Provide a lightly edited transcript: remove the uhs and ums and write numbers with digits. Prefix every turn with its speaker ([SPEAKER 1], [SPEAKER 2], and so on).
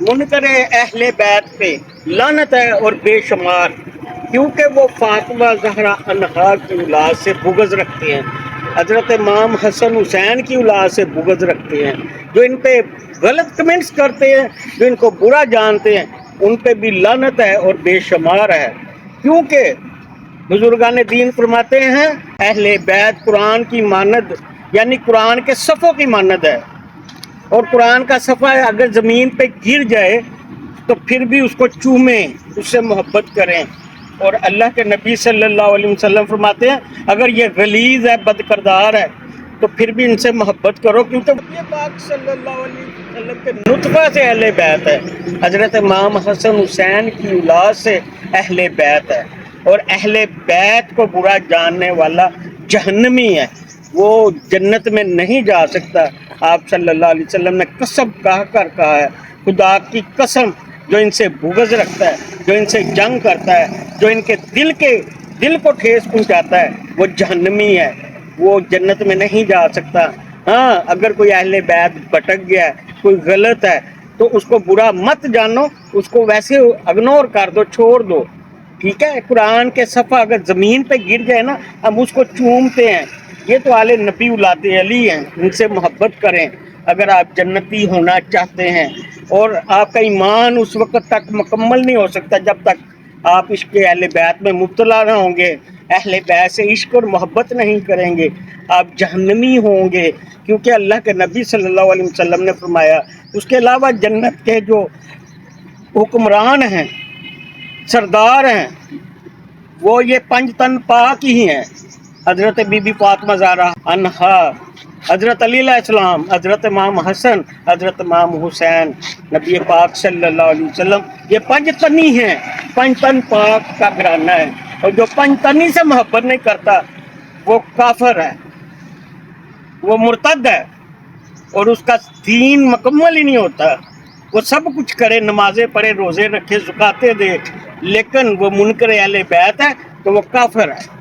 [SPEAKER 1] मुनकर अहले बैत पे लानत है और बेशुमार, क्योंकि वो फातिमा ज़हरा अन्हा की औलाद से बुग़्ज़ रखते हैं, हज़रत इमाम हसन हुसैन की औलाद से बुग़्ज़ रखते हैं। जो इन पे गलत कमेंट्स करते हैं, जो इनको बुरा जानते हैं, उन पे भी लानत है और बेशुमार है। क्योंकि बुजुर्गान दीन फरमाते हैं अहले बैत कुरान की मानद यानी कुरान के सफ़ों की मानद है, और कुरान का सफ़ा अगर ज़मीन पे गिर जाए तो फिर भी उसको चूमें, उससे मोहब्बत करें। और अल्लाह के नबी सल्लल्लाहु अलैहि वसल्लम फरमाते हैं अगर ये गलीज़ है, बदकरदार है, तो फिर भी इनसे मोहब्बत करो, क्योंकि ये बात सल्लल्लाहु अलैहि वसल्लम के नुतफ़ा से अहले बैत है। हज़रत इमाम हसन हुसैन की औलाद से अहले बैत है, और अहले बैत को बुरा जानने वाला जहन्नमी है, वो जन्नत में नहीं जा सकता। आप सल्लल्लाहु अलैहि वसल्लम ने कसम कहा है, खुदा की कसम, जो इनसे बुग़्ज़ रखता है, जो इनसे जंग करता है, जो इनके दिल को ठेस पहुंचाता है, वो जहन्नमी है, वो जन्नत में नहीं जा सकता। हाँ, अगर कोई अहले बैत भटक गया है, कोई गलत है, तो उसको बुरा मत जानो, उसको वैसे इग्नोर कर दो, छोड़ दो, ठीक है। कुरान के सफ़ा अगर ज़मीन पे गिर जाए ना, हम उसको चूमते हैं। ये तो आले नबी औलाद अली हैं, इनसे मोहब्बत करें अगर आप जन्नती होना चाहते हैं। और आपका ईमान उस वक़्त तक मुकम्मल नहीं हो सकता जब तक आप इश्क़ अहले बैत में मुब्तला ना होंगे, अहले बैत से इश्क़ और मोहब्बत नहीं करेंगे, आप जहन्नमी होंगे। क्योंकि अल्लाह के नबी सल्लल्लाहु अलैहि वसल्लम ने फरमाया, उसके अलावा जन्नत के जो हुक्मरान हैं, सरदार हैं, वो ये पंज तन पाक ही हैं। हज़रत बीबी फातिमा ज़हरा अन्हा, हज़रत अली अलैहिस्सलाम, हज़रत इमाम हसन, हज़रत इमाम हुसैन, नबी पाक सल्लल्लाहु अलैहि वसल्लम, ये पंज तनी हैं, पंज तन पाक का घराना है। और जो पंज तनी से मोहब्बत नहीं करता वो काफिर है, वो मुर्तद है, और उसका दीन मुकम्मल ही नहीं होता। वो सब कुछ करे, नमाजें पढ़े, रोज़े रखे, ज़कातें दे, लेकिन वो मुनकर अहले बैत है तो वो काफिर है।